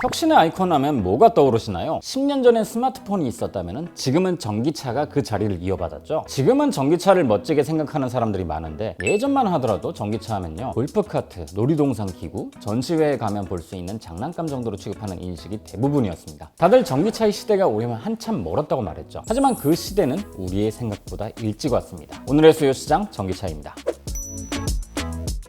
혁신의 아이콘 하면 뭐가 떠오르시나요? 10년 전엔 스마트폰이 있었다면 지금은 전기차가 그 자리를 이어받았죠. 지금은 전기차를 멋지게 생각하는 사람들이 많은데 예전만 하더라도 전기차 하면요, 골프카트, 놀이동산 기구, 전시회에 가면 볼 수 있는 장난감 정도로 취급하는 인식이 대부분이었습니다. 다들 전기차의 시대가 오려면 한참 멀었다고 말했죠. 하지만 그 시대는 우리의 생각보다 일찍 왔습니다. 오늘의 수요시장 전기차입니다.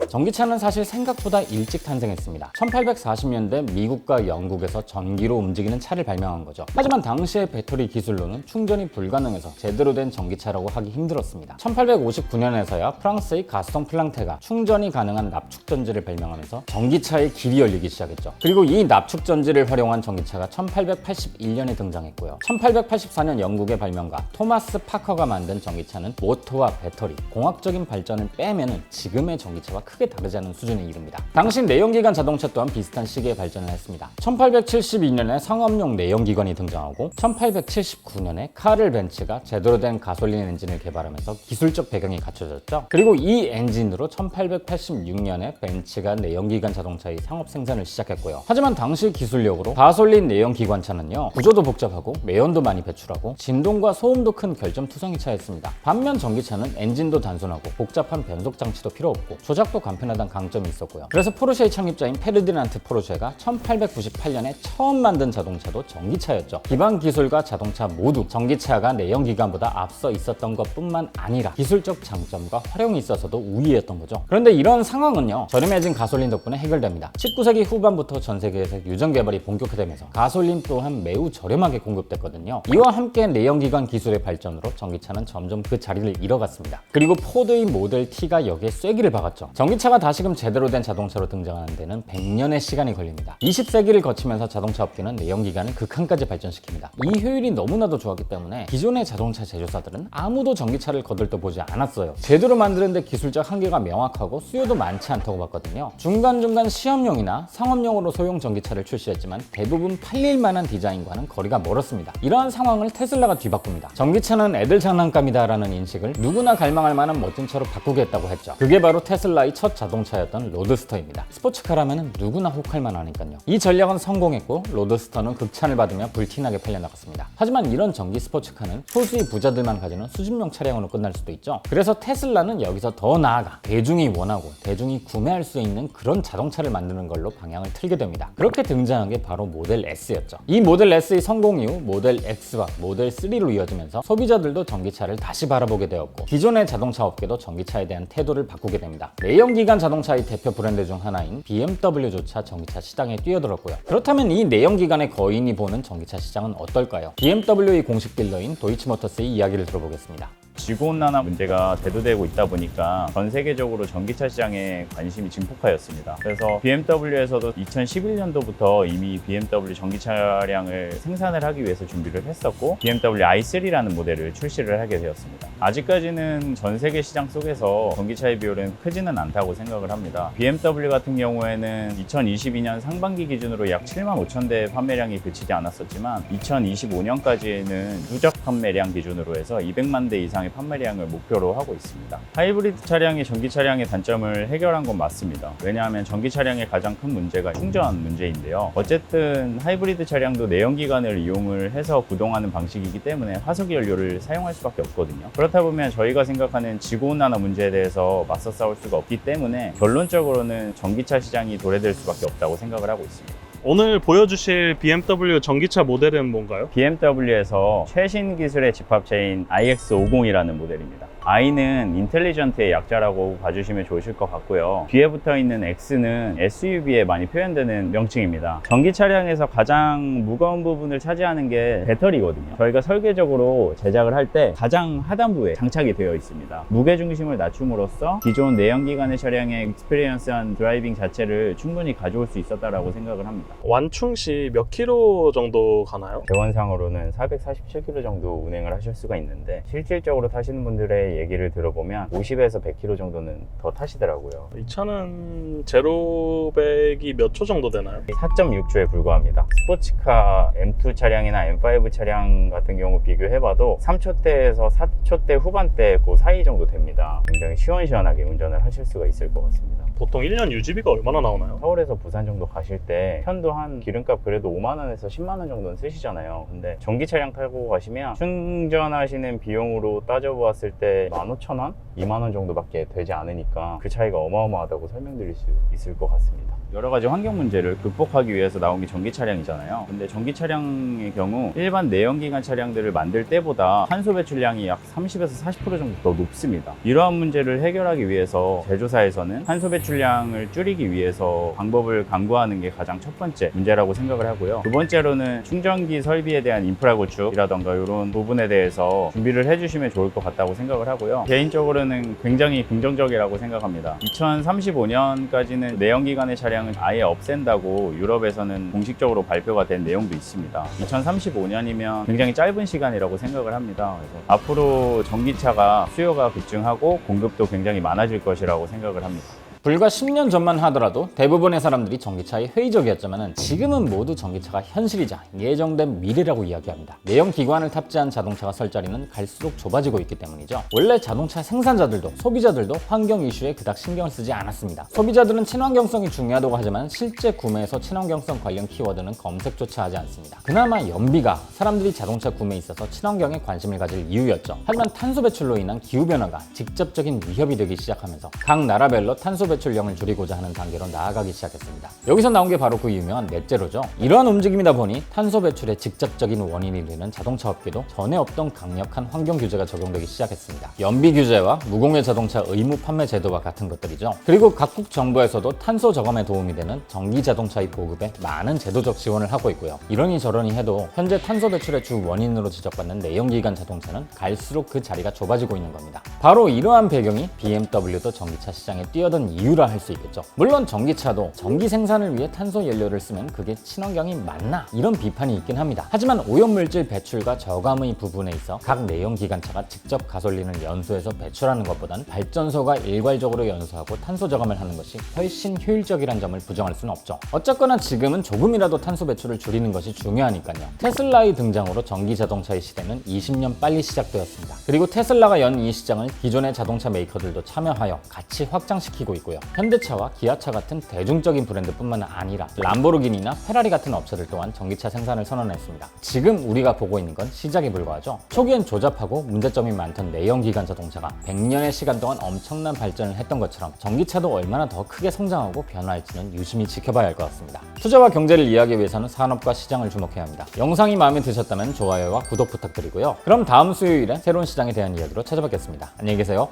전기차는 사실 생각보다 일찍 탄생했습니다. 1840년대 미국과 영국에서 전기로 움직이는 차를 발명한 거죠. 하지만 당시의 배터리 기술로는 충전이 불가능해서 제대로 된 전기차라고 하기 힘들었습니다. 1859년에서야 프랑스의 가스통 플랑테가 충전이 가능한 납축전지를 발명하면서 전기차의 길이 열리기 시작했죠. 그리고 이 납축전지를 활용한 전기차가 1881년에 등장했고요. 1884년 영국의 발명가 토마스 파커가 만든 전기차는 모터와 배터리, 공학적인 발전을 빼면은 지금의 전기차와 크게 다르지 않은 수준에 이릅니다. 당시 내연기관 자동차 또한 비슷한 시기에 발전을 했습니다. 1872년에 상업용 내연기관이 등장하고 1879년에 카를 벤츠가 제대로 된 가솔린 엔진을 개발하면서 기술적 배경이 갖춰졌죠. 그리고 이 엔진으로 1886년에 벤츠가 내연기관 자동차의 상업 생산을 시작했고요. 하지만 당시 기술력으로 가솔린 내연기관차는요, 구조도 복잡하고 매연도 많이 배출하고 진동과 소음도 큰 결점투성이 차였습니다. 반면 전기차는 엔진도 단순하고 복잡한 변속 장치도 필요 없고 조작도 간편하다는 강점이 있었고요. 그래서 포르쉐의 창립자인 페르디난트 포르쉐가 1898년에 처음 만든 자동차도 전기차였죠. 기반 기술과 자동차 모두 전기차가 내연기관보다 앞서 있었던 것뿐만 아니라 기술적 장점과 활용이 있어서도 우위였던 거죠. 그런데 이런 상황은요, 저렴해진 가솔린 덕분에 해결됩니다. 19세기 후반부터 전 세계에서 유전 개발이 본격화되면서 가솔린 또한 매우 저렴하게 공급됐거든요. 이와 함께 내연기관 기술의 발전으로 전기차는 점점 그 자리를 잃어갔습니다. 그리고 포드의 모델 T가 여기에 쐐기를 박았죠. 전기차가 다시금 제대로 된 자동차로 등장하는 데는 100년의 시간이 걸립니다. 20세기를 거치면서 자동차 업계는 내연기관을 극한까지 발전시킵니다. 이 효율이 너무나도 좋았기 때문에 기존의 자동차 제조사들은 아무도 전기차를 거들떠보지 않았어요. 제대로 만드는데 기술적 한계가 명확하고 수요도 많지 않다고 봤거든요. 중간중간 시험용이나 상업용으로 소형 전기차를 출시했지만 대부분 팔릴 만한 디자인과는 거리가 멀었습니다. 이러한 상황을 테슬라가 뒤바꿉니다. 전기차는 애들 장난감이다 라는 인식을 누구나 갈망할 만한 멋진 차로 바꾸겠다고 했죠. 그게 바로 테슬라의 첫 자동차였던 로드스터입니다. 스포츠카라면 누구나 혹할 만하니까요. 이 전략은 성공했고 로드스터는 극찬을 받으며 불티나게 팔려나갔습니다. 하지만 이런 전기 스포츠카는 소수의 부자들만 가지는 수집용 차량으로 끝날 수도 있죠. 그래서 테슬라는 여기서 더 나아가 대중이 원하고 대중이 구매할 수 있는 그런 자동차를 만드는 걸로 방향을 틀게 됩니다. 그렇게 등장한 게 바로 모델 S였죠. 이 모델 S의 성공 이후 모델 X와 모델 3로 이어지면서 소비자들도 전기차를 다시 바라보게 되었고 기존의 자동차 업계도 전기차에 대한 태도를 바꾸게 됩니다. 내연기관 자동차의 대표 브랜드 중 하나인 BMW조차 전기차 시장에 뛰어들었고요. 그렇다면 이 내연기관의 거인이 보는 전기차 시장은 어떨까요? BMW의 공식 딜러인 도이치모터스의 이야기를 들어보겠습니다. 지구온난화 문제가 대두되고 있다 보니까 전 세계적으로 전기차 시장에 관심이 증폭하였습니다. 그래서 BMW에서도 2011년도부터 이미 BMW 전기 차량을 생산을 하기 위해서 준비를 했었고 BMW i3라는 모델을 출시를 하게 되었습니다. 아직까지는 전 세계 시장 속에서 전기차의 비율은 크지는 않다고 생각을 합니다. BMW 같은 경우에는 2022년 상반기 기준으로 약 7만 5천 대 판매량이 그치지 않았었지만 2025년까지는 누적 판매량 기준으로 해서 200만 대 이상 판매량을 목표로 하고 있습니다. 하이브리드 차량이 전기 차량의 단점을 해결한 건 맞습니다. 왜냐하면 전기 차량의 가장 큰 문제가 충전 문제인데요. 어쨌든 하이브리드 차량도 내연기관을 이용을 해서 구동하는 방식이기 때문에 화석연료를 사용할 수밖에 없거든요. 그렇다 보면 저희가 생각하는 지구온난화 문제에 대해서 맞서 싸울 수가 없기 때문에 결론적으로는 전기차 시장이 도래될 수밖에 없다고 생각을 하고 있습니다. 오늘 보여주실 BMW 전기차 모델은 뭔가요? BMW에서 최신 기술의 집합체인 iX50이라는 모델입니다. I는 인텔리전트의 약자라고 봐주시면 좋으실 것 같고요. 뒤에 붙어있는 X는 SUV에 많이 표현되는 명칭입니다. 전기 차량에서 가장 무거운 부분을 차지하는 게 배터리거든요. 저희가 설계적으로 제작을 할 때 가장 하단부에 장착이 되어 있습니다. 무게중심을 낮춤으로써 기존 내연기관의 차량의 익스피리언스한 드라이빙 자체를 충분히 가져올 수 있었다고 생각을 합니다. 완충 시 몇 킬로 정도 가나요? 대원상으로는 447km 정도 운행을 하실 수가 있는데 실질적으로 타시는 분들의 분의 얘기를 들어보면 50에서 100km 정도는 더 타시더라고요. 이 차는 제로백이 몇 초 정도 되나요? 4.6초에 불과합니다. 스포츠카 M2 차량이나 M5 차량 같은 경우 비교해봐도 3초대에서 4초대 후반대 그 사이 정도 됩니다. 굉장히 시원시원하게 운전을 하실 수가 있을 것 같습니다. 보통 1년 유지비가 얼마나 나오나요? 서울에서 부산 정도 가실 때 편도 한 기름값 그래도 5만 원에서 10만 원 정도는 쓰시잖아요. 근데 전기 차량 타고 가시면 충전하시는 비용으로 따져보았을 때 15,000원? 2만 원 정도밖에 되지 않으니까 그 차이가 어마어마하다고 설명드릴 수 있을 것 같습니다. 여러 가지 환경 문제를 극복하기 위해서 나온 게 전기 차량이잖아요. 근데 전기 차량의 경우 일반 내연기관 차량들을 만들 때보다 탄소 배출량이 약 30에서 40% 정도 더 높습니다. 이러한 문제를 해결하기 위해서 제조사에서는 탄소 배출량을 줄이기 위해서 방법을 강구하는 게 가장 첫 번째 문제라고 생각을 하고요. 두 번째로는 충전기 설비에 대한 인프라 구축이라던가 이런 부분에 대해서 준비를 해주시면 좋을 것 같다고 생각을 하고요. 개인적으로는 굉장히 긍정적이라고 생각합니다. 2035년까지는 내연기관의 차량을 아예 없앤다고 유럽에서는 공식적으로 발표가 된 내용도 있습니다. 2035년이면 굉장히 짧은 시간이라고 생각을 합니다. 그래서 앞으로 전기차가 수요가 급증하고 공급도 굉장히 많아질 것이라고 생각을 합니다. 불과 10년 전만 하더라도 대부분의 사람들이 전기차에 회의적이었지만 지금은 모두 전기차가 현실이자 예정된 미래라고 이야기합니다. 내연 기관을 탑재한 자동차가 설 자리는 갈수록 좁아지고 있기 때문이죠. 원래 자동차 생산자들도 소비자들도 환경 이슈에 그닥 신경을 쓰지 않았습니다. 소비자들은 친환경성이 중요하다고 하지만 실제 구매에서 친환경성 관련 키워드는 검색조차 하지 않습니다. 그나마 연비가 사람들이 자동차 구매에 있어서 친환경에 관심을 가질 이유였죠. 하지만 탄소 배출로 인한 기후변화가 직접적인 위협이 되기 시작하면서 각 나라별로 탄소 배출량을 줄이고자 하는 단계로 나아가기 시작했습니다. 여기서 나온 게 바로 그 유명한 넷제로죠. 이러한 움직임이다 보니 탄소 배출의 직접적인 원인이 되는 자동차 업계도 전에 없던 강력한 환경 규제가 적용되기 시작했습니다. 연비 규제와 무공해 자동차 의무 판매 제도와 같은 것들이죠. 그리고 각국 정부에서도 탄소 저감에 도움이 되는 전기 자동차의 보급에 많은 제도적 지원을 하고 있고요. 이러니 저러니 해도 현재 탄소 배출의 주 원인으로 지적받는 내연기관 자동차는 갈수록 그 자리가 좁아지고 있는 겁니다. 바로 이러한 배경이 BMW도 전기차 시장에 뛰어든 이유라 할 수 있겠죠. 물론 전기차도 전기 생산을 위해 탄소 연료를 쓰면 그게 친환경이 맞나? 이런 비판이 있긴 합니다. 하지만 오염물질 배출과 저감의 부분에 있어 각 내연기관차가 직접 가솔린을 연소해서 배출하는 것보단 발전소가 일괄적으로 연소하고 탄소 저감을 하는 것이 훨씬 효율적이란 점을 부정할 수는 없죠. 어쨌거나 지금은 조금이라도 탄소 배출을 줄이는 것이 중요하니까요. 테슬라의 등장으로 전기 자동차의 시대는 20년 빨리 시작되었습니다. 그리고 테슬라가 연 이 시장을 기존의 자동차 메이커들도 참여하여 같이 확장시키고 있고요. 현대차와 기아차 같은 대중적인 브랜드뿐만 아니라 람보르기니나 페라리 같은 업체들 또한 전기차 생산을 선언했습니다. 지금 우리가 보고 있는 건 시작에 불과하죠. 초기엔 조잡하고 문제점이 많던 내연기관 자동차가 100년의 시간 동안 엄청난 발전을 했던 것처럼 전기차도 얼마나 더 크게 성장하고 변화할지는 유심히 지켜봐야 할 것 같습니다. 투자와 경제를 이해하기 위해서는 산업과 시장을 주목해야 합니다. 영상이 마음에 드셨다면 좋아요와 구독 부탁드리고요. 그럼 다음 수요일에 새로운 시장에 대한 이야기로 찾아뵙겠습니다. 안녕히 계세요.